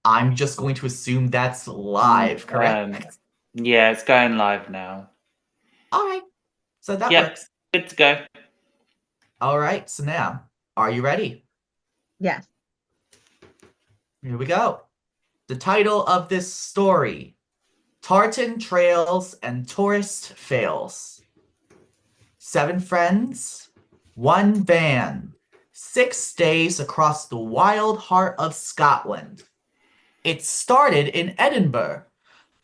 I'm just going to assume that's live, Um, correct? yeah, it's going live now. All right, so that Yep, works. good to go. All right, so now, are you ready? Yes. Here we go. The title of this story, Tartan Trails and Tourist Fails. 7 friends, one van, 6 days across the wild heart of Scotland. It started in Edinburgh,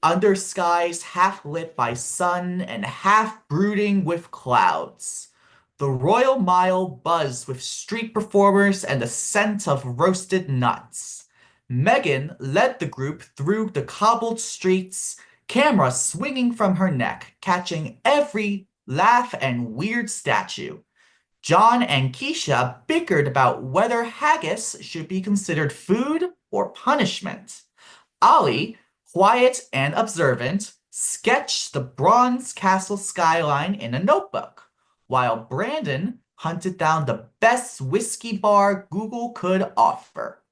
under skies half lit by sun and half brooding with clouds. The Royal Mile buzzed with street performers and the scent of roasted nuts. Megan led the group through the cobbled streets, camera swinging from her neck, catching every laugh and weird statue. John and Keisha bickered about whether haggis should be considered food or punishment. Ollie, quiet and observant, sketched the bronze castle skyline in a notebook, while Brandon hunted down the best whiskey bar Google could offer.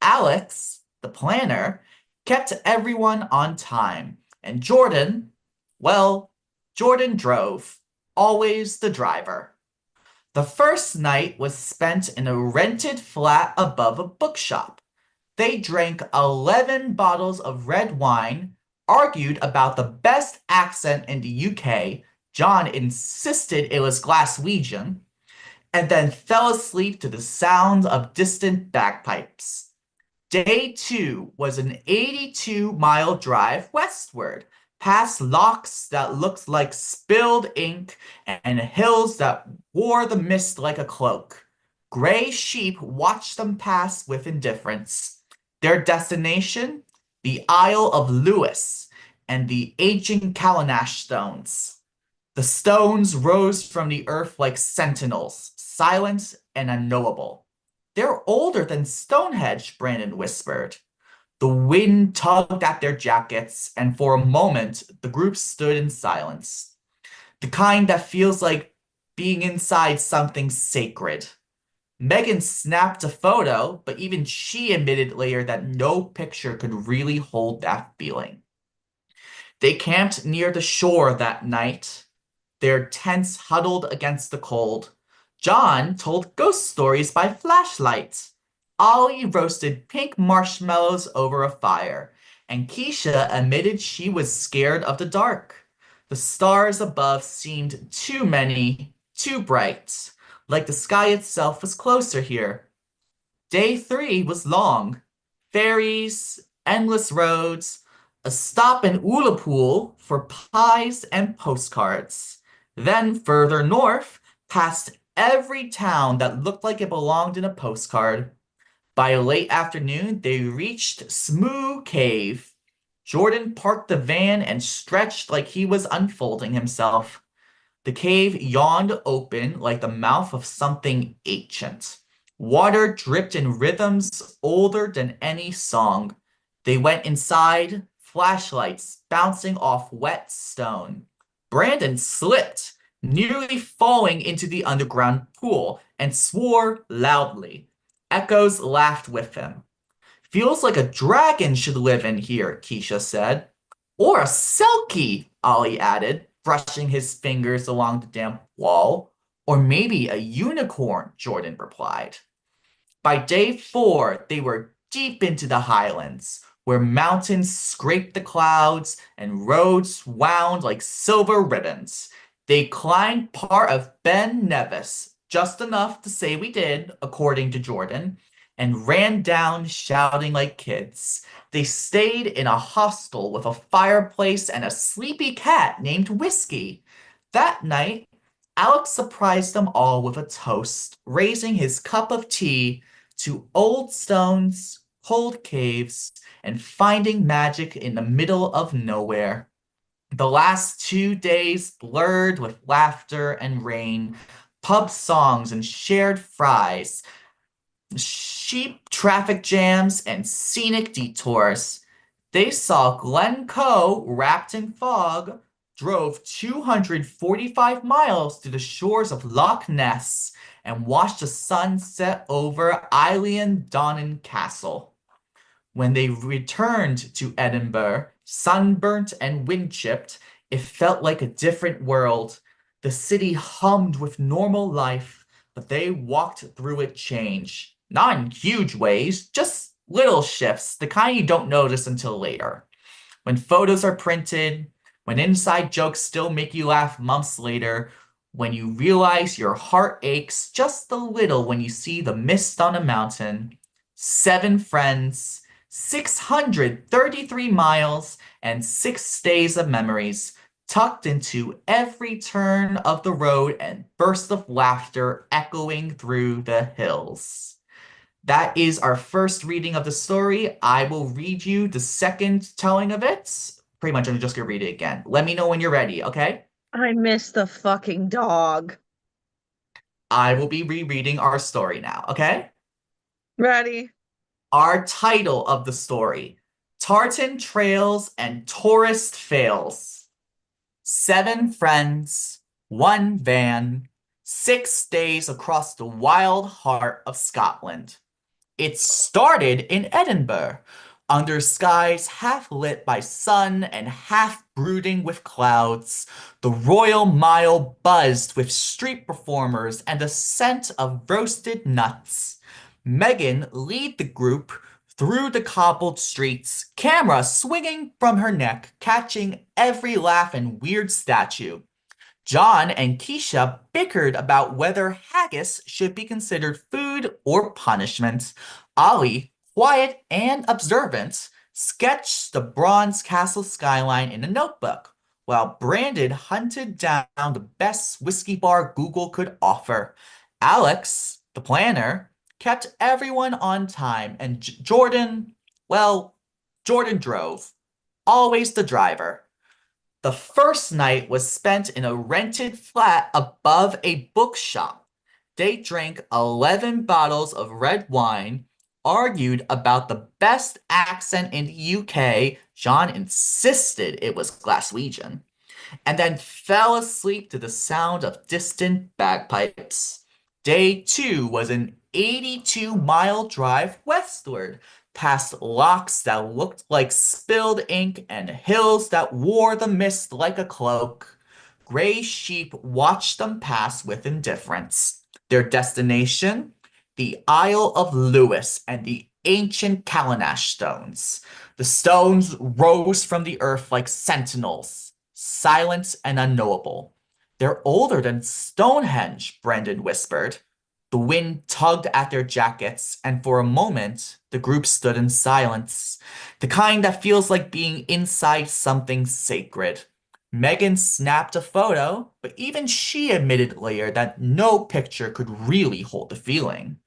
Alex, the planner, kept everyone on time, and Jordan, well, Jordan drove, always the driver. The first night was spent in a rented flat above a bookshop. They drank 11 bottles of red wine, argued about the best accent in the UK. John insisted it was Glaswegian, and then fell asleep to the sound of distant bagpipes. Day two was an 82-mile drive westward, past lochs that looked like spilled ink and hills that wore the mist like a cloak. Gray sheep watched them pass with indifference. Their destination? The Isle of Lewis and the ancient Callanash stones. The stones rose from the earth like sentinels, silent and unknowable. They're older than Stonehenge, Brandon whispered. The wind tugged at their jackets, and for a moment the group stood in silence. The kind that feels like being inside something sacred. Megan snapped a photo, but even she admitted later that no picture could really hold that feeling. They camped near the shore that night, their tents huddled against the cold. John told ghost stories by flashlight. Ollie roasted pink marshmallows over a fire, and Keisha admitted she was scared of the dark. The stars above seemed too many, too bright, like the sky itself was closer here. Day three was long. Ferries, endless roads, a stop in Ullapool for pies and postcards. Then further north, past every town that looked like it belonged in a postcard. By late afternoon, they reached Smoo Cave. Jordan parked the van and stretched like he was unfolding himself. The cave yawned open like the mouth of something ancient. Water dripped in rhythms older than any song. They went inside, flashlights bouncing off wet stone. Brandon slipped, nearly falling into the underground pool, and swore loudly. Echoes laughed with him. Feels like a dragon should live in here, Keisha said. Or a selkie, Ollie added, brushing his fingers along the damp wall. Or maybe a unicorn, Jordan replied. By day four, they were deep into the highlands, where mountains scraped the clouds and roads wound like silver ribbons. They climbed part of Ben Nevis, just enough to say we did, according to Jordan, and ran down shouting like kids. They stayed in a hostel with a fireplace and a sleepy cat named Whiskey. That night, Alex surprised them all with a toast, raising his cup of tea to old stones, cold caves, and finding magic in the middle of nowhere. The last 2 days blurred with laughter and rain, pub songs and shared fries, sheep traffic jams and scenic detours. They saw Glen Coe wrapped in fog, drove 245 miles to the shores of Loch Ness, and watched the sun set over Eilean Donnan Castle. When they returned to Edinburgh, sunburnt and wind-chipped, it felt like a different world. The city hummed with normal life, but they walked through it change. Not in huge ways, just little shifts, the kind you don't notice until later. When photos are printed, when inside jokes still make you laugh months later, when you realize your heart aches just a little when you see the mist on a mountain. Seven friends, 633 miles, and 6 days of memories tucked into every turn of the road and bursts of laughter echoing through the hills. That is our first reading of the story. I will read you the second telling of it. Pretty much, I'm just gonna read it again. Let me know when you're ready, okay? I miss the fucking dog. I will be rereading our story now, okay? Ready? Our title of the story, Tartan Trails and Tourist Fails. Seven friends, one van, 6 days across the wild heart of Scotland. It started in Edinburgh, under skies half lit by sun and half brooding with clouds. The Royal Mile buzzed with street performers and the scent of roasted nuts. Megan lead the group through the cobbled streets, camera swinging from her neck, catching every laugh and weird statue. John and Keisha bickered about whether haggis should be considered food or punishment. Ollie, quiet and observant, sketched the bronze castle skyline in a notebook, while Brandon hunted down the best whiskey bar Google could offer. Alex, the planner, kept everyone on time, and Jordan, well, Jordan drove. Always the driver. The first night was spent in a rented flat above a bookshop. They drank 11 bottles of red wine, argued about the best accent in the UK. John insisted it was Glaswegian, and then fell asleep to the sound of distant bagpipes. Day two was an 82-mile drive westward, past locks that looked like spilled ink and hills that wore the mist like a cloak. Gray sheep watched them pass with indifference. Their destination? The Isle of Lewis and the ancient Callanash stones. The stones rose from the earth like sentinels, silent and unknowable. They're older than Stonehenge, Brendan whispered. The wind tugged at their jackets, and for a moment, the group stood in silence, the kind that feels like being inside something sacred. Megan snapped a photo, but even she admitted later that no picture could really hold the feeling.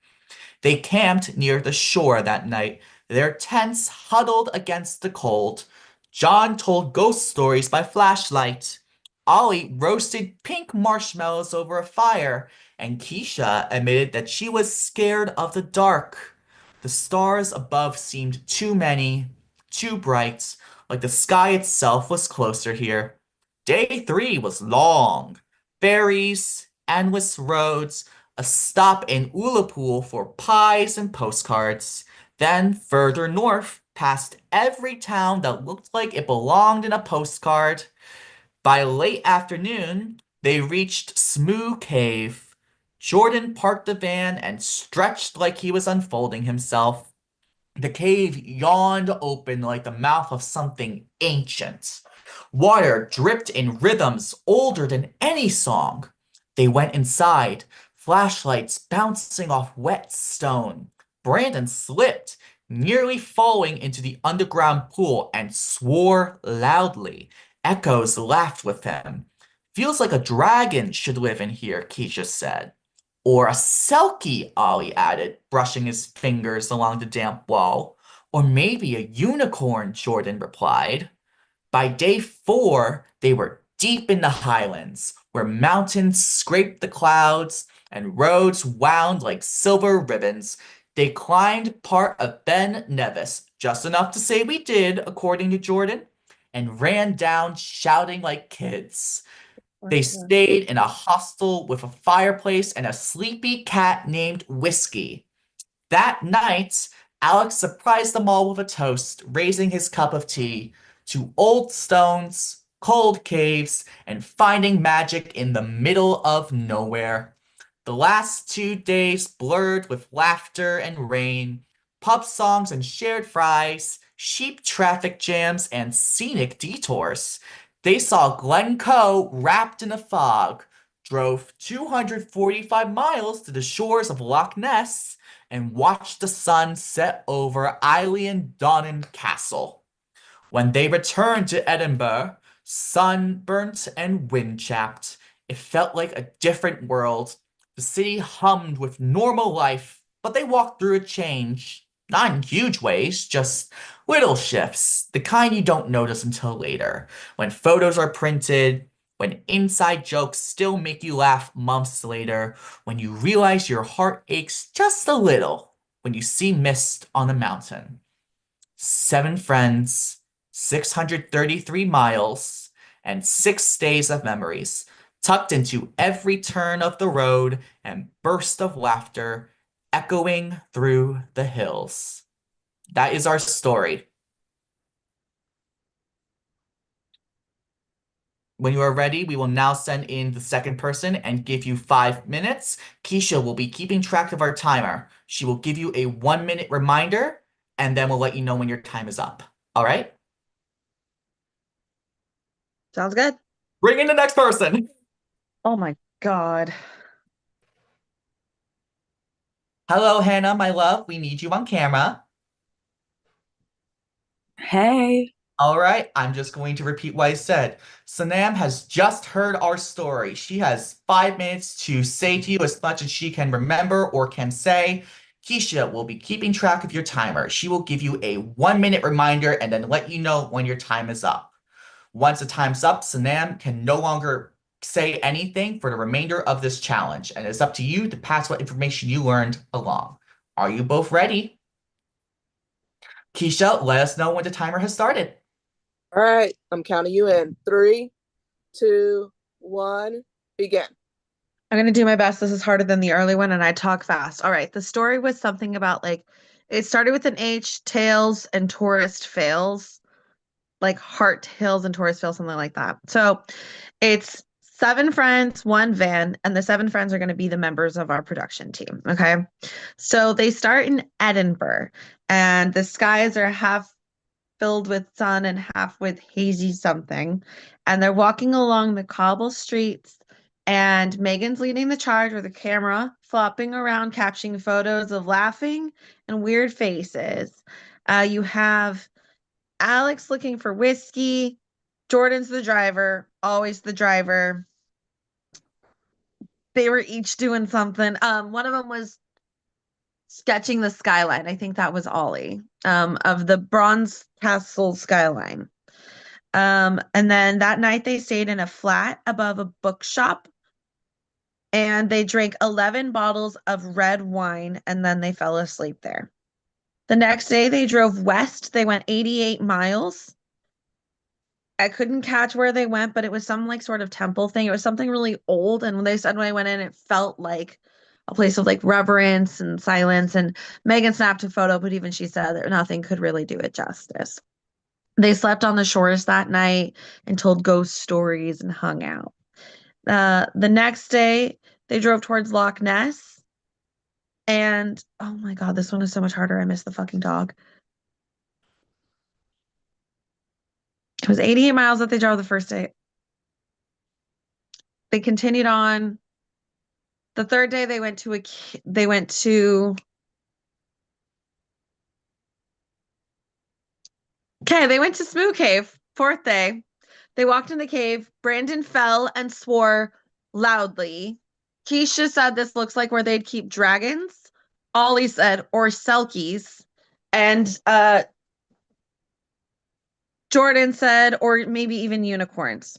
They camped near the shore that night, their tents huddled against the cold. John told ghost stories by flashlight. Ollie roasted pink marshmallows over a fire, and Keisha admitted that she was scared of the dark. The stars above seemed too many, too bright, like the sky itself was closer here. Day three was long. Ferries, endless roads, a stop in Ullapool for pies and postcards. Then further north, past every town that looked like it belonged in a postcard. By late afternoon, they reached Smoo Cave. Jordan parked the van and stretched like he was unfolding himself. The cave yawned open like the mouth of something ancient. Water dripped in rhythms older than any song. They went inside, flashlights bouncing off wet stone. Brandon slipped, nearly falling into the underground pool, and swore loudly. Echoes laughed with him. Feels like a dragon should live in here, Keisha said. Or a selkie, Ollie added, brushing his fingers along the damp wall. Or maybe a unicorn, Jordan replied. By day four, they were deep in the highlands, where mountains scraped the clouds and roads wound like silver ribbons. They climbed part of Ben Nevis, just enough to say we did, according to Jordan, and ran down shouting like kids. What They the- stayed in a hostel with a fireplace and a sleepy cat named Whiskey. That night, Alex surprised them all with a toast, raising his cup of tea to old stones, cold caves, and finding magic in the middle of nowhere. The last 2 days blurred with laughter and rain, pub songs and shared fries, sheep traffic jams, and scenic detours. They saw Glencoe wrapped in a fog, drove 245 miles to the shores of Loch Ness, and watched the sun set over Eilean Donan Castle. When they returned to Edinburgh, sunburnt and wind-chapped, it felt like a different world. The city hummed with normal life, but they walked through a change. Not in huge ways, just little shifts, the kind you don't notice until later, when photos are printed, when inside jokes still make you laugh months later, when you realize your heart aches just a little, when you see mist on the mountain. 7 friends, 633 miles, and 6 days of memories, tucked into every turn of the road and burst of laughter echoing through the hills. That is our story. When you are ready, we will now send in the second person and give you 5 minutes. Keisha will be keeping track of our timer. She will give you a 1 minute reminder, and then we'll let you know when your time is up. All right? Sounds good. Bring in the next person. Oh my God. Hello, Hannah, my love. We need you on camera. Hey. All right, I'm just going to repeat what I said. Sanam has just heard our story. She has 5 minutes to say to you as much as she can remember or can say. Keisha will be keeping track of your timer. She will give you a 1 minute reminder and then let you know when your time is up. Once the time's up, Sanam can no longer say anything for the remainder of this challenge, and it's up to you to pass what information you learned along. Are you both ready? Keisha, let us know when the timer has started. All right, I'm counting you in. 3, 2, 1, begin. I'm going to do my best. This is harder than the early one, and I talk fast. All right. The story was something about like, it started with an H, tails and tourist fails, like heart tails and tourist fails, something like that. So it's 7 friends, 1 van, and the 7 friends are going to be the members of our production team. Okay. So they start in Edinburgh, and the skies are half filled with sun and half with hazy something. And they're walking along the cobble streets, and Megan's leading the charge with a camera, flopping around, capturing photos of laughing and weird faces. You have Alex looking for whiskey. Jordan's the driver, always the driver. They were each doing something. One of them was sketching the skyline. I think that was Ollie, of the Bronze Castle skyline. And then that night they stayed in a flat above a bookshop, and they drank 11 bottles of red wine, and then they fell asleep there. The next day they drove west. They went 88 miles. I couldn't catch where they went, but it was some like sort of temple thing. It was something really old. And when they said when I went in, it felt like a place of like reverence and silence. And Megan snapped a photo, but even she said that nothing could really do it justice. They slept on the shores that night and told ghost stories and hung out. The next day, they drove towards Loch Ness. And oh my God, this one is so much harder. I miss the fucking dog. It was 88 miles that they drove the first day. They continued on. The third day they went to Smoo Cave. Fourth day, they walked in the cave. Brandon fell and swore loudly. Keisha said this looks like where they'd keep dragons. Ollie said, or selkies. And Jordan said, or maybe even unicorns.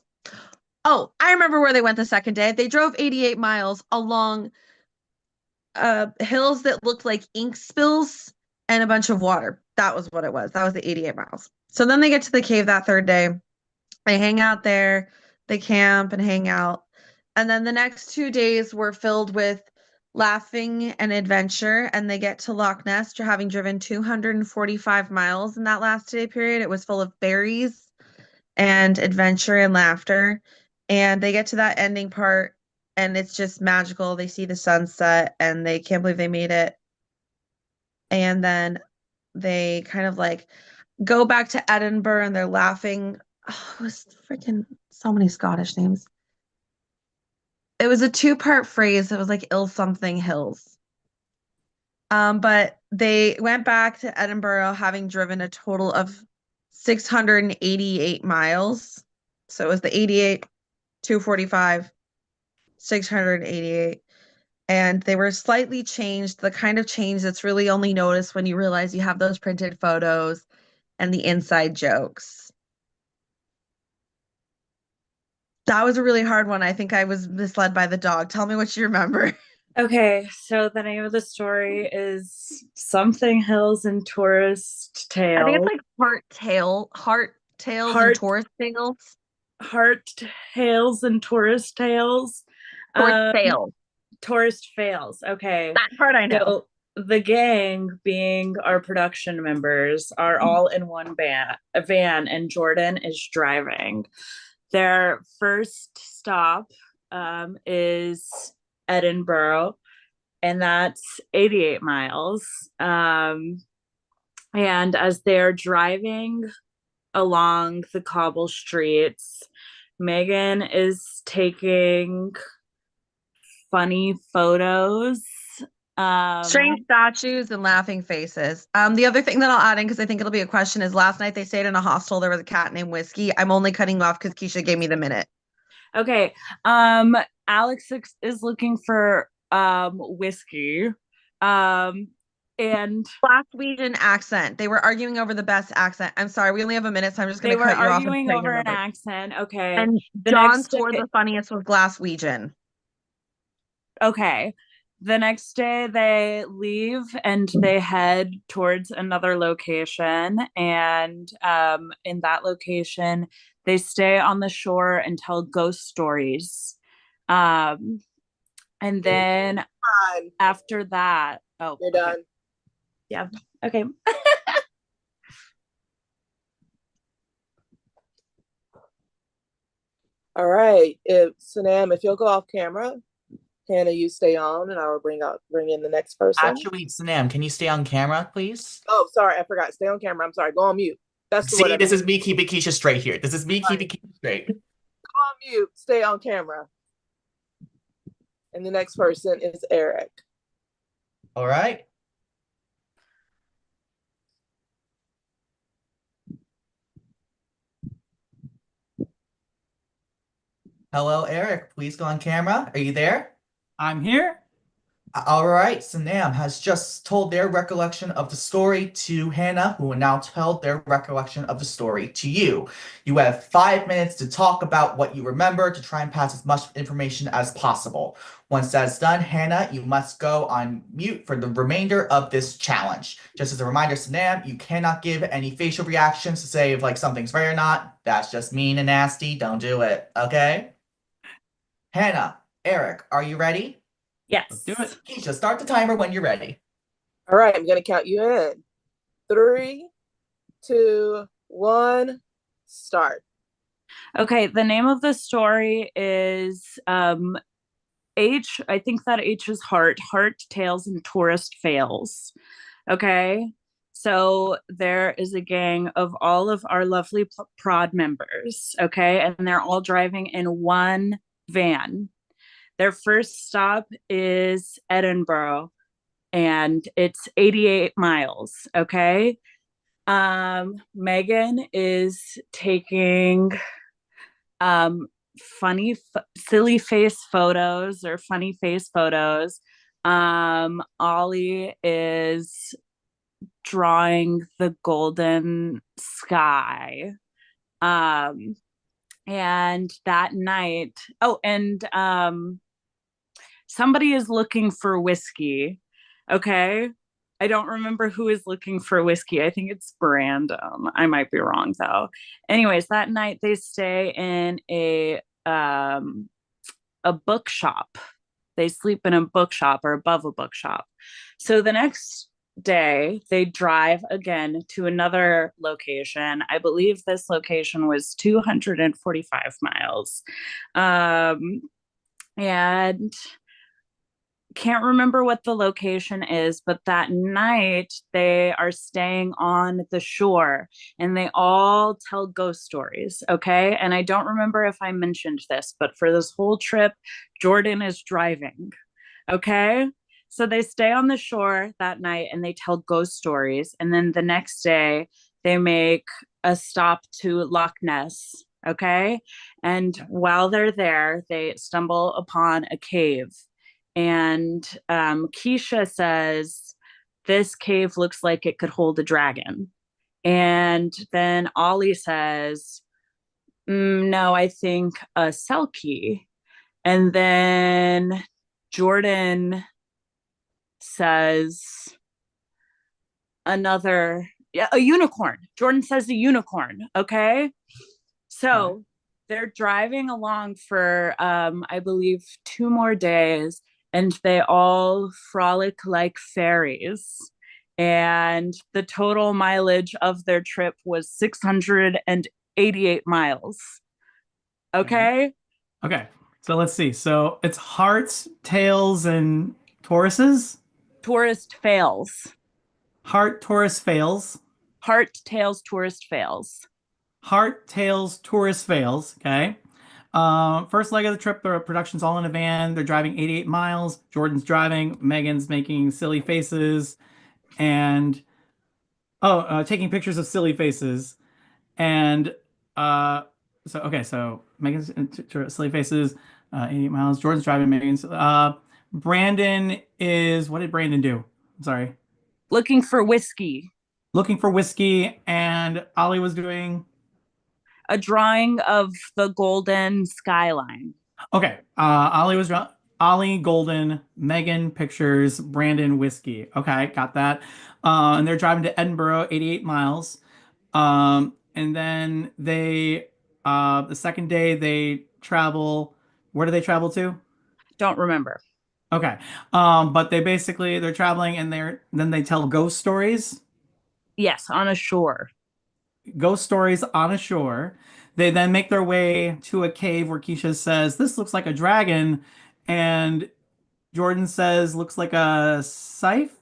Oh, I remember where they went the second day. They drove 88 miles along hills that looked like ink spills and a bunch of water. That was what it was. That was the 88 miles. So then they get to the cave that third day. They hang out there. They camp and hang out. And then the next 2 days were filled with laughing and adventure, and they get to Loch Ness after having driven 245 miles in that last day period. It was full of berries and adventure and laughter. And they get to that ending part, and it's just magical. They see the sunset, and they can't believe they made it. And then they kind of like go back to Edinburgh, and they're laughing. Oh, it was freaking so many Scottish names. It was a two-part phrase. It was like ill something hills. But they went back to Edinburgh having driven a total of 688 miles. So it was the 88, 245, 688. And they were slightly changed, the kind of change that's really only noticed when you realize you have those printed photos and the inside jokes. That was a really hard one. I think I was misled by the dog. Tell me what you remember. Okay, so the name of the story is Something Hills and Tourist I think it's Tales. like heart tales and Heart- tourist tales. Heart Tales and Tourist Tales. Tourist tales. Tourist Fails. Okay. That part I know. So the gang, being our production members, are all in one van, and Jordan is driving. Their first stop is Edinburgh, and that's 88 miles. And as they're driving along the cobble streets, Megan is taking funny photos. Strange statues and laughing faces. The other thing that I'll add in, because I think it'll be a question, is last night they stayed in a hostel. There was a cat named Whiskey. I'm only cutting off because Keisha gave me the minute. Okay. Alex is looking for whiskey. And Glaswegian accent. They were arguing over the best accent. I'm sorry, we only have a minute, so I'm just they going to were cut you off. arguing over an accent. Okay. And The John next scored day- the funniest was Glaswegian. Okay. The next day they leave and they head towards another location. And in that location, they stay on the shore and tell ghost stories. And then Fine. after that, oh, You're okay. done. Yeah. Okay. All right. Sanam, if you'll go off camera, Hannah, you stay on, and I will bring in the next person. Actually, Sanam, can you stay on camera, please? Oh, sorry, I forgot. Stay on camera. I'm sorry. Go on mute. That's the See, word. this is me keeping Keisha straight here. This is me keeping Keisha straight. Go on mute. Stay on camera. And the next person is Eric. All right. Hello, Eric. Please go on camera. Are you there? I'm here. All right. Sanam has just told their recollection of the story to Hannah, who will now tell their recollection of the story to you. You have 5 minutes to talk about what you remember to try and pass as much information as possible. Once that's done, Hannah, you must go on mute for the remainder of this challenge. Just as a reminder, Sanam, you cannot give any facial reactions to say if like something's right or not. That's just mean and nasty. Don't do it. Okay? Hannah, Eric, are you ready? Yes. Let's do it. Keisha, start the timer when you're ready. All right, I'm going to count you in. 3, 2, 1, start. Okay, the name of the story is H. I think that H is heart, tales, and tourist fails. Okay, so there is a gang of all of our lovely prod members. Okay, and they're all driving in one van. Their first stop is Edinburgh, and it's 88 miles. Okay, Megan is taking silly face photos or funny face photos. Ollie is drawing the golden sky. And that night, somebody is looking for whiskey. Okay. I don't remember who is looking for whiskey. I think it's Brandon. I might be wrong though. Anyways, that night they stay in a bookshop. They sleep in a bookshop or above a bookshop. So the next day, they drive again to another location. I believe this location was 245 miles. And can't remember what the location is, but that night they are staying on the shore and they all tell ghost stories. Okay. And I don't remember if I mentioned this, but for this whole trip, Jordan is driving. Okay. So they stay on the shore that night and they tell ghost stories. And then the next day, they make a stop to Loch Ness. Okay. And while they're there, they stumble upon a cave. And Keisha says, this cave looks like it could hold a dragon. And then Ollie says, no, I think a Selkie. And then Jordan says a unicorn. Jordan says a unicorn. Okay. So they're driving along for, I believe, 2 more days, and they all frolic like fairies. And the total mileage of their trip was 688 miles. Okay. Okay. So let's see. So it's hearts, tails, and Tauruses? Tourist fails. Heart, Taurus fails. Heart, tails, tourist fails. Heart, tails, Taurus fails. Okay. First leg of the trip, the production's all in a van. They're driving 88 miles. Jordan's driving. Megan's making silly faces and taking pictures of silly faces. And so Megan's silly faces, 88 miles. Jordan's driving. Megan's. Brandon is. What did Brandon do? I'm sorry. Looking for whiskey. Looking for whiskey, and Ollie was doing a drawing of the golden skyline. Okay. Ollie Golden, Megan pictures, Brandon whiskey. Okay, got that. And they're driving to Edinburgh, 88 miles. And then the second day they travel. Where do they travel to? Don't remember. Okay. But they're traveling and then they tell ghost stories. Yes, on a shore. Ghost stories on a shore. They then make their way to a cave where Keisha says, this looks like a dragon. And Jordan says, looks like a scythe.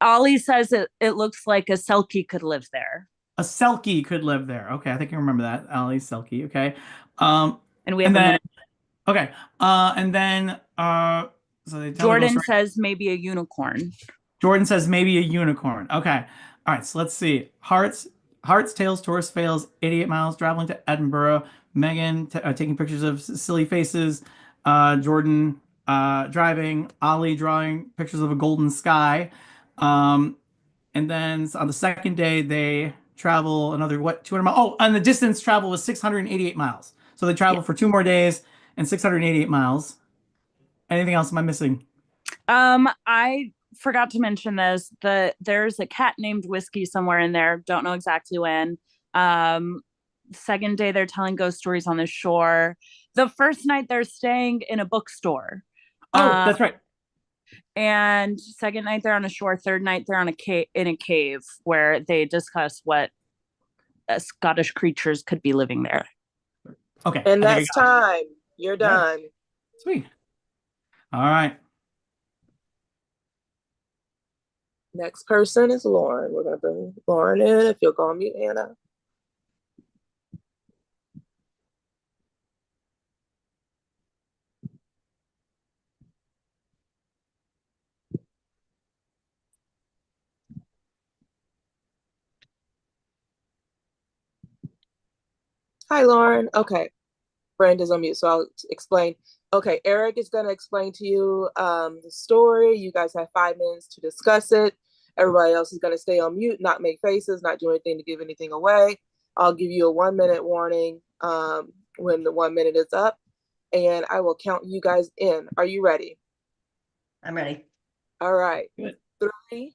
Ollie says it looks like a Selkie could live there. A Selkie could live there. Okay, I think I remember that. Ollie Selkie. Okay. And we have a minute. Okay. So they tell Jordan says maybe a unicorn. Jordan says maybe a unicorn. Okay. All right. So let's see. Hearts, tails, Taurus fails. 88 miles traveling to Edinburgh. Megan taking pictures of silly faces. Jordan driving. Ollie drawing pictures of a golden sky. And then on the second day they travel another 200 miles. Oh, and the distance travel was 688 miles. So they travel for 2 more days and 688 miles. Anything else am I missing? I forgot to mention this. There's a cat named Whiskey somewhere in there. Don't know exactly when. Second day they're telling ghost stories on the shore. The first night they're staying in a bookstore. Oh, that's right. And second night they're on a shore. Third night they're on in a cave where they discuss what Scottish creatures could be living there. Okay. And that's time. You're done. Yeah. Sweet. All right. Next person is Lauren. We're going to bring Lauren in. If you'll go on mute, Anna. Hi, Lauren. Okay. Brenda's on mute, so I'll explain. Okay, Eric is going to explain to you the story. You guys have 5 minutes to discuss it. Everybody else is going to stay on mute, not make faces, not do anything to give anything away. I'll give you a 1-minute warning when the 1 minute is up, and I will count you guys in. Are you ready? I'm ready. All right. Good. 3,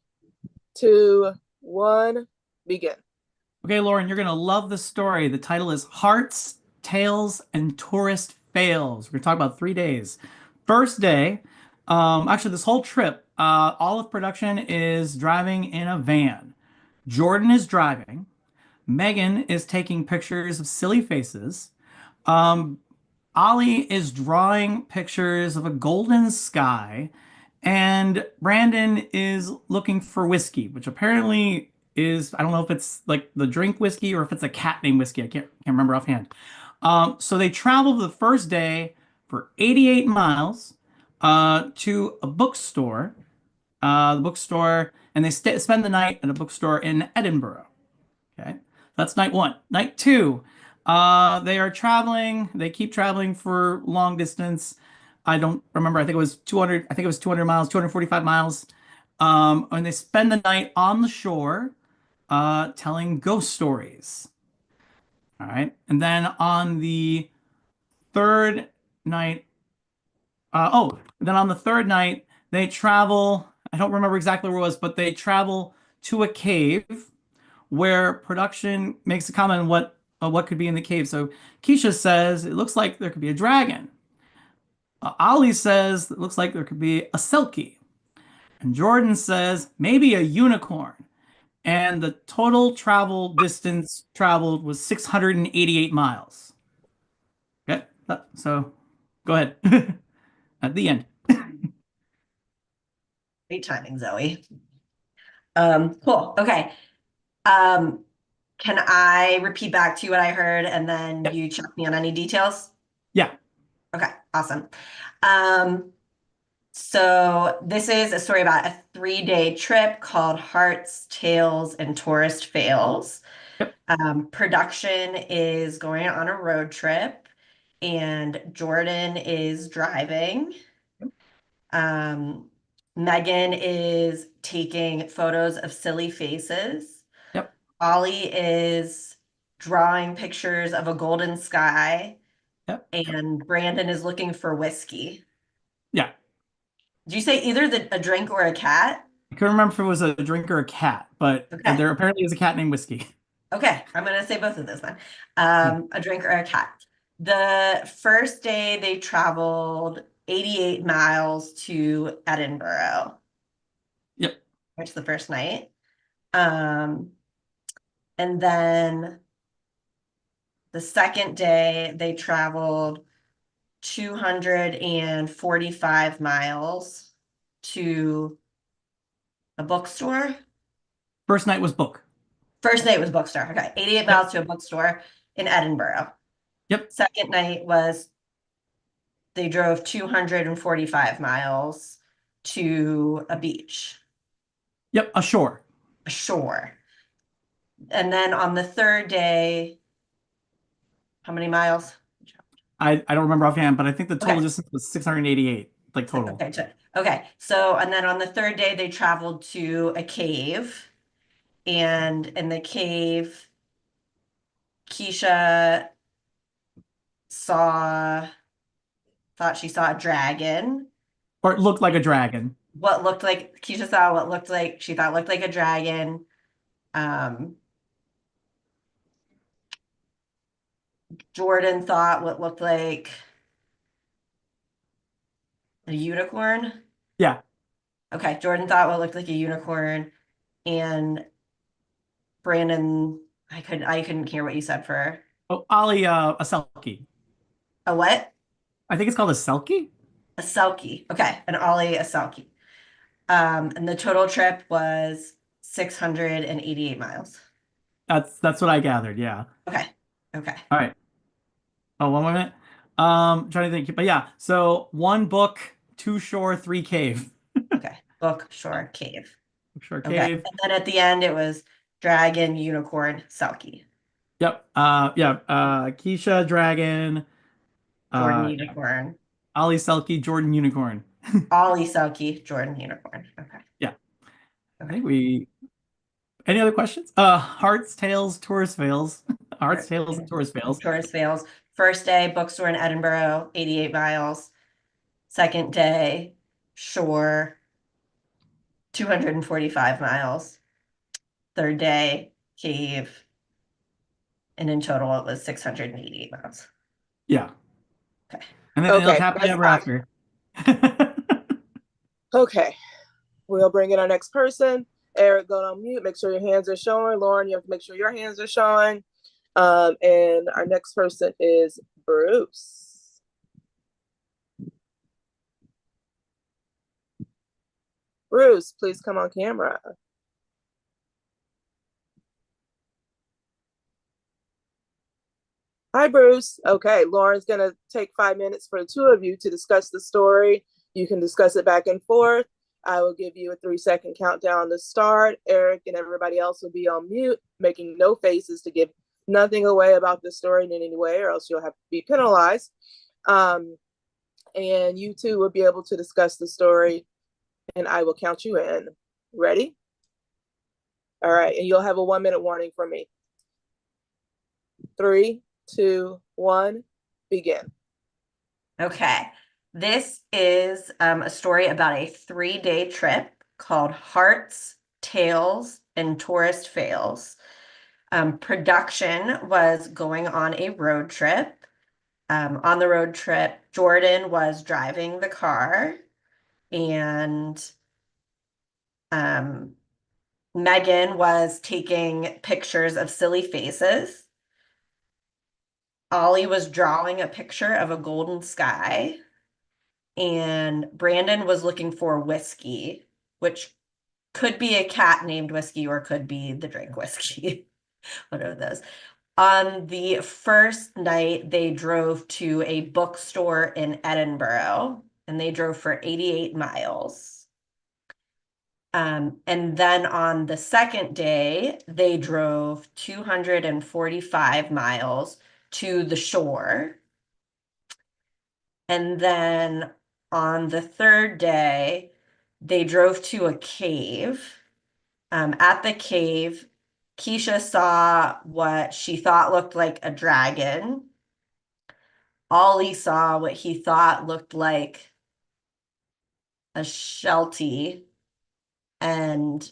2, 1, begin. Okay, Lauren, you're going to love the story. The title is Hearts, Tails, and Tourist Fails. We're going to talk about 3 days. first day, actually, this whole trip, all of production is driving in a van. Jordan is driving. Megan is taking pictures of silly faces. Um, Ollie is drawing pictures of a golden sky, and Brandon is looking for whiskey, which apparently is, I don't know if it's like the drink whiskey or if it's a cat named whiskey. I can't remember offhand. So they travel the first day for 88 miles to a bookstore, and they spend the night at a bookstore in Edinburgh. Okay, that's night one. Night two, they are traveling. They keep traveling for long distance. I don't remember. I think it was 200. I think it was 200 miles, 245 miles. And they spend the night on the shore, telling ghost stories. All right, and then on the third night, then on the third night they travel. I don't remember exactly where it was, but they travel to a cave where production makes a comment on what could be in the cave. So Keisha says it looks like there could be a dragon. Ollie says it looks like there could be a selkie. And Jordan says maybe a unicorn. And the total travel distance traveled was 688 miles. Okay, so go ahead. At the end. Great timing, Zoe. Cool. Okay. Can I repeat back to you what I heard and then Yep. you check me on any details? Yeah. Okay, awesome. So this is a story about a 3-day trip called Hearts, Tales, and Tourist Fails. Yep. Production is going on a road trip and Jordan is driving. Megan is taking photos of silly faces. Yep. Ollie is drawing pictures of a golden sky. Yep. And Brandon is looking for whiskey. Yeah. Did you say either a drink or a cat? I couldn't remember if it was a drink or a cat, but Okay. there apparently is a cat named Whiskey. Okay, I'm gonna say both of those then. A drink or a cat. The first day they traveled 88 miles to Edinburgh. Yep. Which the first night. And then the second day they traveled 245 miles to a bookstore. First night was book. First night was bookstore. Okay, 88 miles to a bookstore in Edinburgh. Yep. Second night was they drove 245 miles to a beach, Yep, ashore. a shore. And then on the third day, how many miles? I don't remember offhand, but I think the total Okay. distance was 688, like total. Okay, so and then on the third day they traveled to a cave, and in the cave, Keisha thought she saw a dragon. Or it looked like a dragon. Keisha saw what looked like she thought looked like a dragon. Jordan thought what looked like a unicorn. Yeah. Okay, Jordan thought what looked like a unicorn, and Brandon, I couldn't hear what you said for Oh, Ollie, a selkie. a what? I think it's called a selkie. A selkie. Okay, an Ollie, a selkie. And the total trip was 688 miles. That's what I gathered. Yeah. Okay. Okay. All right. Oh, one more minute. Trying to think, but yeah. So 1 book, 2 shore, 3 cave. Okay. Book, shore, cave. Shore, Okay. cave. And then at the end it was dragon, unicorn, selkie. Yep. Yeah. Keisha, dragon. Jordan, unicorn. Ollie, selkie, Jordan, unicorn. Ollie, selkie, Jordan, unicorn. Okay. Yeah. I think we. Any other questions? Hearts, tails, tourist fails. Hearts, tails, and tourist fails. Tourist fails. First day, bookstore in Edinburgh, 88 miles. Second day, shore, 245 miles. Third day, cave. And in total, it was 688 miles. Yeah. Okay. And then Okay, happily that's ever fine. after. Okay, we'll bring in our next person. Eric, go on mute. Make sure your hands are showing. Lauren, you have to make sure your hands are showing. And our next person is Bruce. Bruce, please come on camera. Hi, Bruce. Okay, Lauren's going to take 5 minutes for the two of you to discuss the story. You can discuss it back and forth. I will give you a 3-second countdown to start. Eric and everybody else will be on mute, making no faces to give nothing away about the story in any way, or else you'll have to be penalized. And you two will be able to discuss the story, and I will count you in. Ready? All right, and you'll have a 1-minute warning from me. 3, 2, 1, begin. Okay. This is a story about a 3-day trip called Hearts, Tales, and Tourist Fails. Production was going on a road trip. On the road trip, Jordan was driving the car, and Megan was taking pictures of silly faces. Ollie was drawing a picture of a golden sky, and Brandon was looking for whiskey, which could be a cat named Whiskey or could be the drink whiskey, one of those. On the first night, they drove to a bookstore in Edinburgh, and they drove for 88 miles. And then on the second day, they drove 245 miles to the shore. And then on the third day, they drove to a cave. At the cave, Keisha saw what she thought looked like a dragon. Ollie saw what he thought looked like a sheltie, and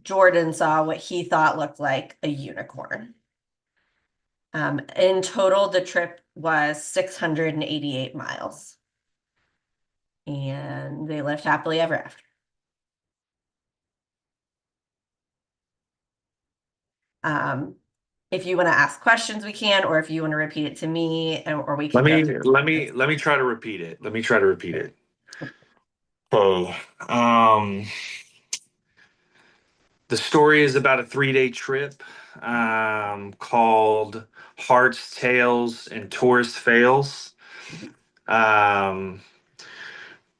Jordan saw what he thought looked like a unicorn. In total, the trip was 688 miles. And they lived happily ever after. If you want to ask questions, we can, or if you want to repeat it to me, or we can go through. Let me try to repeat it. Let me try to repeat it. Okay. The story is about a 3-day trip called Hearts, Tales, and Tourist Fails.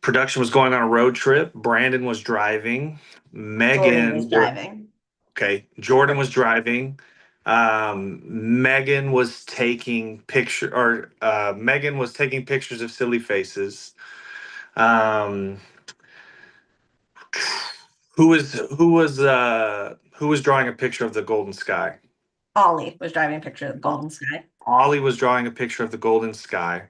Production was going on a road trip. Brandon was driving. Jordan was driving. Okay, Jordan was driving. Megan was taking Megan was taking pictures of silly faces. Um, who was drawing a picture of the golden sky? Ollie was driving a picture of the golden sky. Ollie was drawing a picture of the golden sky.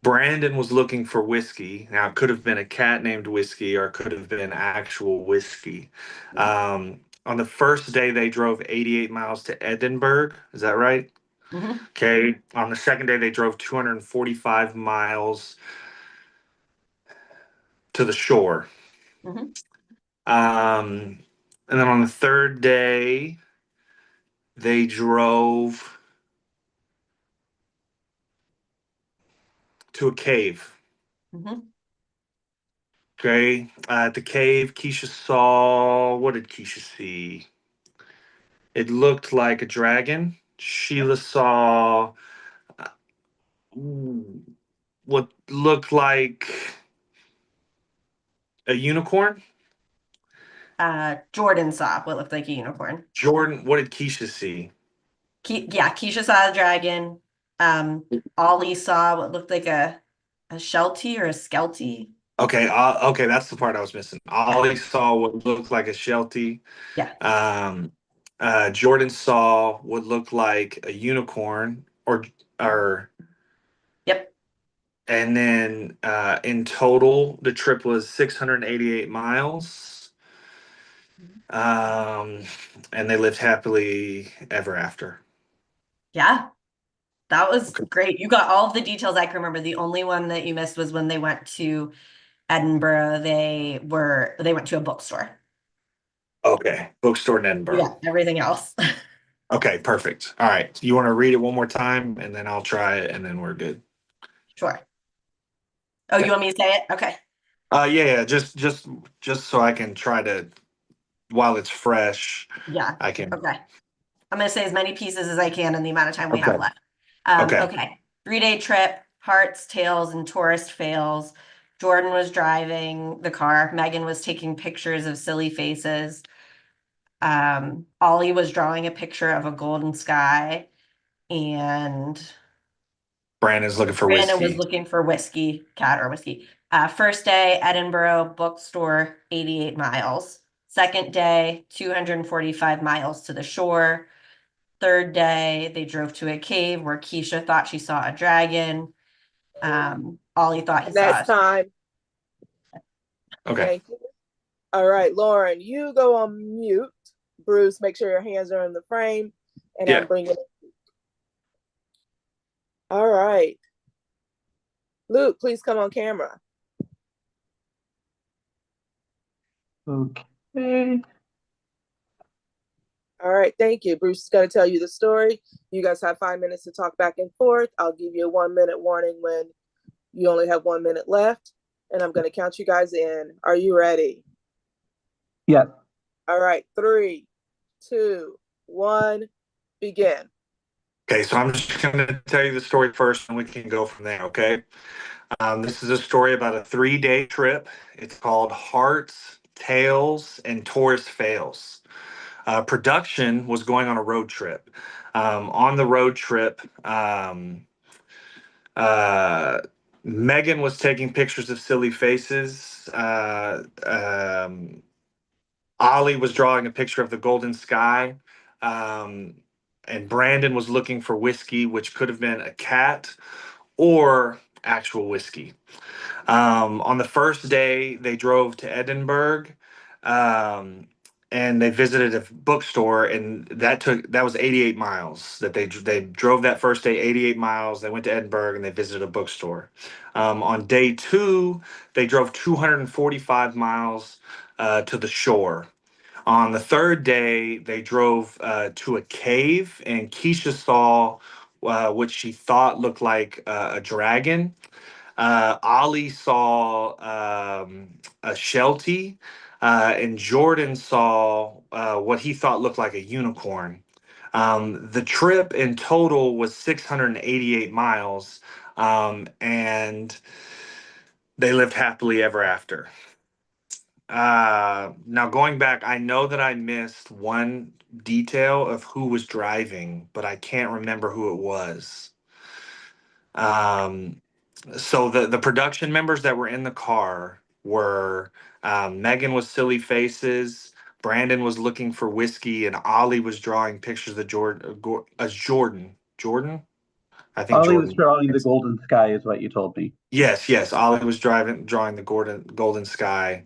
Brandon was looking for whiskey. Now, it could have been a cat named Whiskey, or it could have been actual whiskey. On the first day, they drove 88 miles to Edinburgh. Is that right? Mm-hmm. Okay. On the second day, they drove 245 miles to the shore. Mm-hmm. And then on the third day, they drove to a cave. Mm-hmm. Okay. At the cave, Keisha saw, what did Keisha see? It looked like a dragon. Sheila saw what looked like a unicorn. Jordan saw what looked like a unicorn. Jordan, what did Keisha see? Keisha saw a dragon. Ollie saw what looked like a sheltie or a skeltie. Okay, okay, that's the part I was missing. Ollie saw what looked like a sheltie. Yeah. Jordan saw what looked like a unicorn, or Yep. and then in total, the trip was 688 miles. And they lived happily ever after. Yeah. That was great. You got all of the details I can remember. The only one that you missed was when they went to Edinburgh. They went to a bookstore. Okay, bookstore in Edinburgh. Yeah, everything else. Okay, perfect. All right, you want to read it one more time, and then I'll try it, and then we're good. Sure. Oh, you want me to say it? Okay. Yeah, just so I can try to, while it's fresh, Yeah. I can. Okay. I'm gonna say as many pieces as I can in the amount of time we Okay. have left. Okay. Okay. 3-day trip, hearts, tails, and tourist fails. Jordan was driving the car. Megan was taking pictures of silly faces. Ollie was drawing a picture of a golden sky, and Brandon's looking for Brandon was whiskey. looking for whiskey, cat or whiskey. First day, Edinburgh bookstore, 88 miles. Second day, 245 miles to the shore. Third day, they drove to a cave where Keisha thought she saw a dragon. Ollie thought he saw Next time. Okay. Thank you. All right, Lauren, you go on mute. Bruce, make sure your hands are in the frame, and Yeah. I'm bringing it. All right. Luke, please come on camera. Okay. All right, thank you. Bruce is going to tell you the story. You guys have 5 minutes to talk back and forth. I'll give you a 1-minute warning when you only have 1 minute left, and I'm going to count you guys in. Are you ready? Yes. All right, 3, 2, 1, begin. Okay, so I'm just going to tell you the story first, and we can go from there. Okay. This is a story about a 3-day trip. It's called Hearts, Tails, and Tourist Fails. Production was going on a road trip. On the road trip, Megan was taking pictures of silly faces. Ollie was drawing a picture of the golden sky. Um, and Brandon was looking for whiskey, which could have been a cat or actual whiskey. On the first day, they drove to Edinburgh, um, and they visited a bookstore, and that was 88 miles. That they drove that first day, 88 miles. They went to Edinburgh and they visited a bookstore. On day 2, they drove 245 miles to the shore. On the third day, they drove to a cave, and Keisha saw what she thought looked like a dragon. Ollie saw a Sheltie, and Jordan saw what he thought looked like a unicorn. The trip in total was 688 miles, and they lived happily ever after. Now going back, I know that I missed one detail of who was driving, but I can't remember who it was. Um, so the production members that were in the car were Megan was silly faces, Brandon was looking for whiskey, and Ollie was drawing pictures of Jordan. Jordan, I think Ollie was Jordan. drawing the golden sky, is what you told me. Yes. Ollie was drawing the golden sky.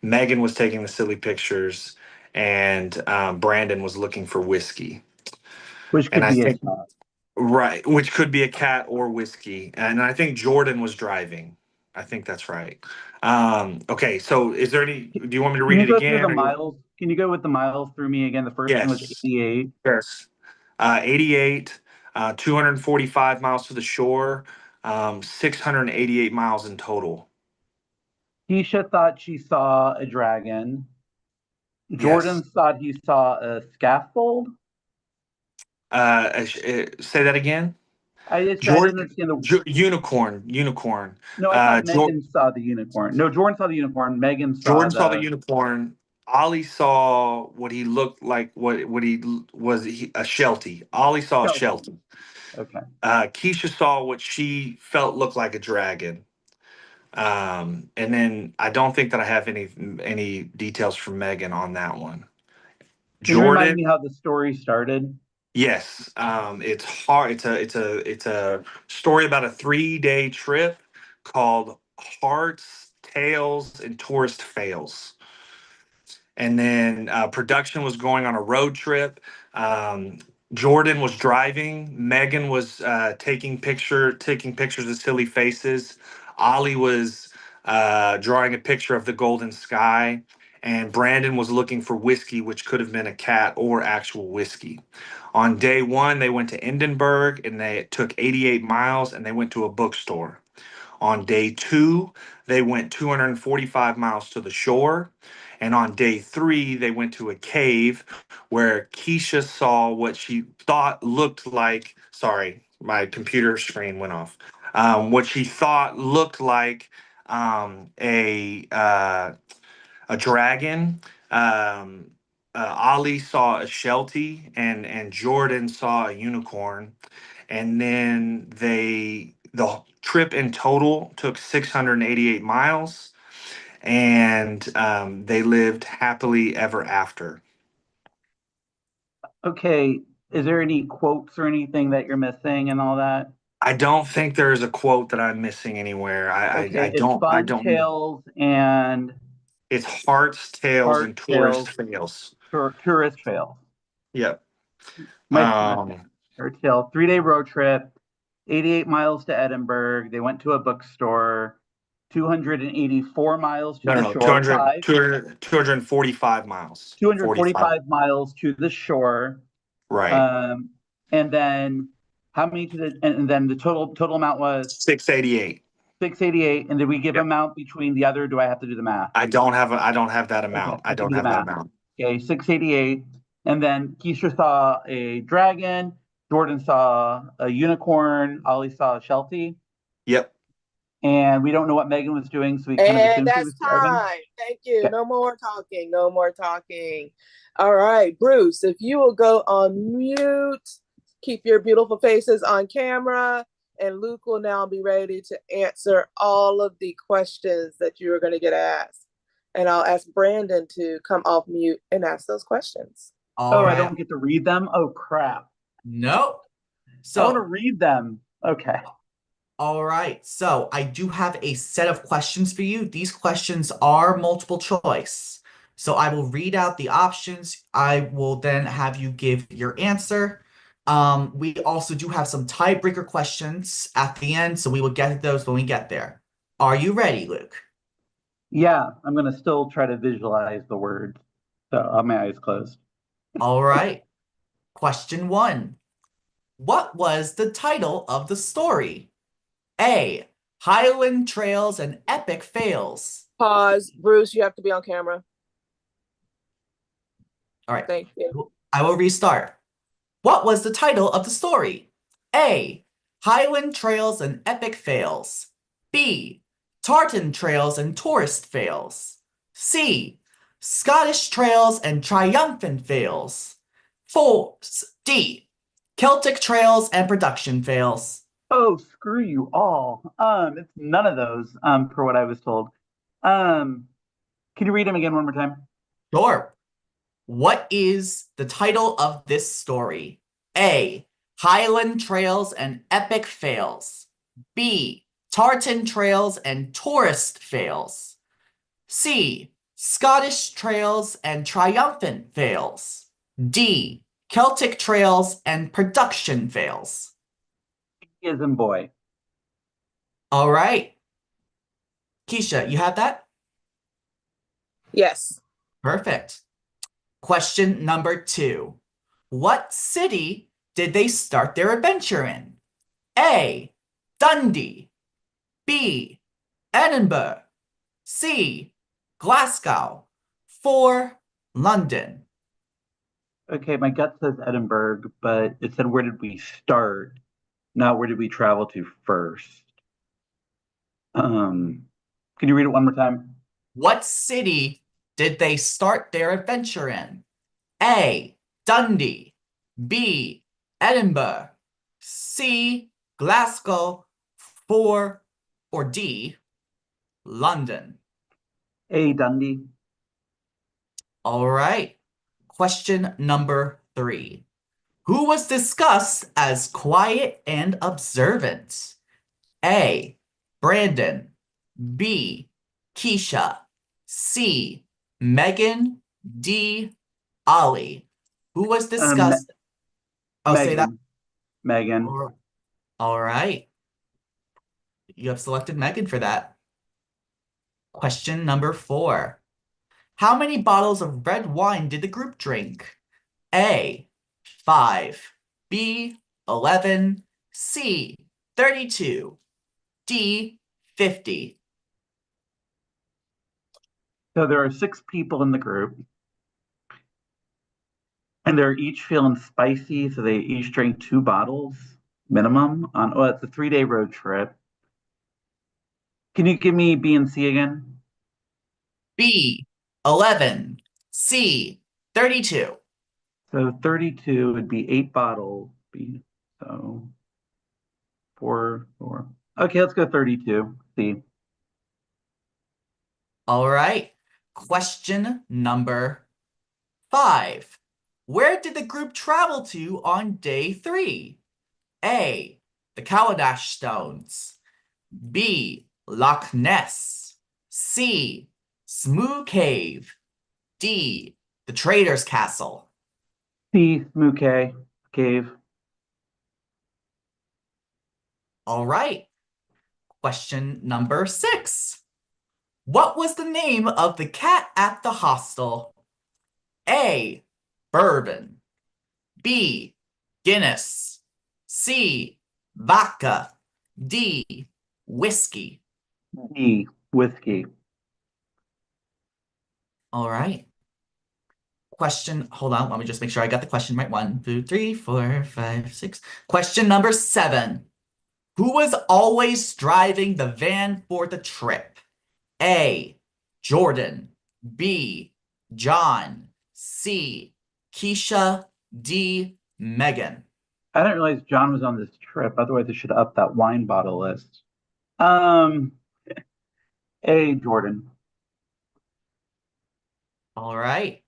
Megan was taking the silly pictures, and Brandon was looking for whiskey. Which And could I be a think cat. right, which could be a cat or whiskey. And I think Jordan was driving. I think that's right. Okay, so is there any? Do you want me to Can read you it go through the again? miles? Can you go with the miles through me again? The first one was Yes. 88. Yes. 88, 245 miles to the shore, 688 miles in total. Keisha thought she saw a dragon. Yes. Jordan thought he saw a scaffold. Say that again. I didn't Jordan, understand the. unicorn. No, I thought Jor- Megan saw the unicorn. No, Jordan saw the unicorn. Megan saw Jordan saw the the unicorn. Ollie saw what he looked like. What he was a Sheltie. Ollie saw a skeleton. Sheltie. Okay. Keisha saw what she felt looked like a dragon. And then I don't think that I have any details from Megan on that one. Can you remind Jordan, me how the story started? yes. It's hard. It's a story about a 3-day trip called Hearts, Tails, and Tourist Fails. And then production was going on a road trip. Jordan was driving. Megan was taking pictures of silly faces. Ollie was drawing a picture of the golden sky, and Brandon was looking for whiskey, which could have been a cat or actual whiskey. On day one, they went to Edinburgh, and they took 88 miles, and they went to a bookstore. On day two, they went 245 miles to the shore. And on day three, they went to a cave where Keisha saw what she thought looked like. Sorry, my computer screen went off. What she thought looked like um, a uh, a dragon. Um, Ali saw a sheltie, and Jordan saw a unicorn. And then the trip in total took 688 miles, and they lived happily ever after. Okay, is there any quotes or anything that you're missing and all that? I don't think there is a quote that I'm missing anywhere. Okay, I it's don't I fun don't. tales and It's hearts, tails, heart and tourist tales, fails. tourist fails. Yep. My Um, heart tale, 3-day road trip, 88 miles to Edinburgh. They went to a bookstore, 284 miles to no, no, the no. shore, 245 miles. 45. 245 miles to the shore. Right. Um, and then how many to the and then the total amount was 688. 688. And did we give Yep. amount between the other? Do I have to do the math? I don't have that Okay, amount. I I have to don't do the have that math. amount. Okay, 688. And then Keisha saw a dragon, Jordan saw a unicorn, Ollie saw a sheltie, Yep. and we don't know what Megan was doing, so we kind of And assumed she that's was driving. time. Thank you. Okay. No more talking. No more talking. All right, Bruce, if you will go on mute, keep your beautiful faces on camera, and Luke will now be ready to answer all of the questions that you are going to get asked. And I'll ask Brandon to come off mute and ask those questions. All Oh, I right. don't get to read them? Oh, crap. Nope. I want to So, read them. Okay. all right. So I do have a set of questions for you. These questions are multiple choice. So I will read out the options. I will then have you give your answer. We also do have some tiebreaker questions at the end, so we will get to those when we get there. Are you ready, Luke? Yeah, I'm going to still try to visualize the words. So I'll have my eyes closed. All right. Question one. What was the title of the story? A. Highland Trails and Epic Fails. Pause. Bruce, you have to be on camera. All right. Thank you. I will restart. What was the title of the story? A. Highland Trails and Epic Fails. B. Tartan Trails and Tourist Fails. C. Scottish Trails and Triumphant Fails. 4. D. Celtic Trails and Production Fails. Oh, screw you all. It's none of those, for what I was told. Can you read them again one more time? Sure. What is the title of this story? A. Highland Trails and Epic Fails. B. Tartan Trails and Tourist Fails. C. Scottish Trails and Triumphant Fails. D. Celtic Trails and Production Fails. Ism boy. All right. Keisha, you have that? Yes. Perfect. Question number 2. What city did they start their adventure in? A. Dundee. B. Edinburgh. C. Glasgow. 4. London. Okay, my gut says Edinburgh, but it said where did we start, not where did we travel to first. Can you read it one more time? What city did they start their adventure in? A. Dundee. B. Edinburgh. C. Glasgow. 4. Or D. London. A, Dundee. All right. Question number 3. Who was discussed as quiet and observant? A. Brandon. B. Keisha. C. Megan. D. Ollie. Who was discussed? I'll say that. Megan. All right. You have selected Megan for that. Question number 4. How many bottles of red wine did the group drink? A, 5, B, 11, C, 32, D, 50. So there are 6 people in the group. And they're each feeling spicy, so they each drink 2 bottles minimum it's a 3-day road trip. Can you give me B and C again? B, 11, C, 32. So 32 would be 8 bottles. So 4. Okay, let's go 32. C. All right. Question number 5. Where did the group travel to on day 3? A, the Kaladesh Stones. B, Loch Ness. C, Smoo Cave. D, the Trader's Castle. C, Smoo Cave. All right. Question number 6. What was the name of the cat at the hostel? A, Bourbon. B, Guinness. C, Vodka. D, Whiskey. D, Whiskey. All right. Hold on, let me just make sure I got the question right. 1, 2, 3, 4, 5, 6. Question number 7. Who was always driving the van for the trip? A, Jordan. B, John. C, Keisha. D, Megan. I didn't realize John was on this trip. Otherwise, I should have upped that wine bottle list. A, Jordan. All right.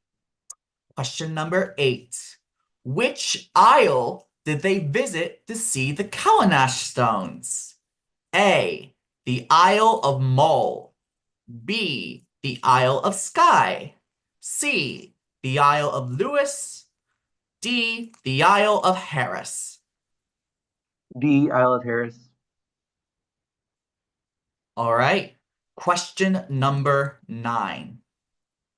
Question number 8. Which isle did they visit to see the Kaladesh Stones? A, the Isle of Mull. B, the Isle of Skye. C, the Isle of Lewis. D, the Isle of Harris. D, Isle of Harris. All right. Question number 9.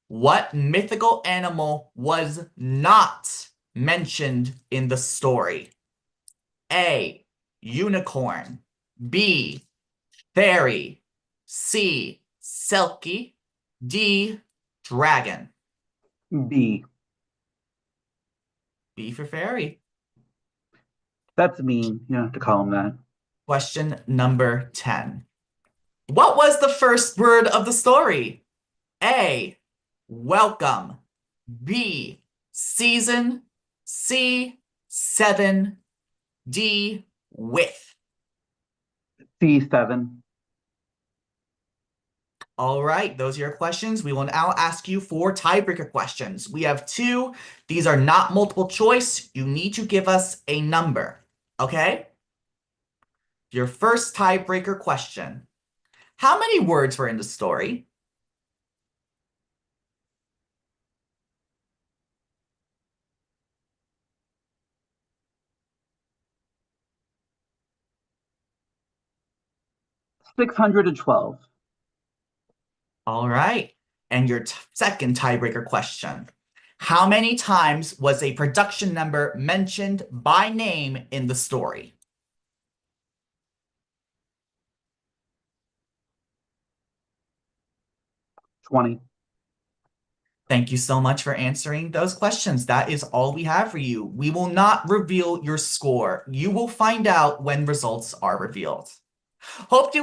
What mythical animal was not mentioned in the story? A, unicorn. B, fairy. C, selkie. D, dragon. B. B for fairy. That's mean. You don't have to call him that. Question number 10. What was the first word of the story? A, welcome. B, season. C, 7. D, with. C7. All right, those are your questions. We will now ask you 4 tiebreaker questions. We have 2. These are not multiple choice. You need to give us a number, okay? Your first tiebreaker question. How many words were in the story? $612. All right. And your second tiebreaker question. How many times was a production number mentioned by name in the story? 20. Thank you so much for answering those questions. That is all we have for you. We will not reveal your score. You will find out when results are revealed. Hope you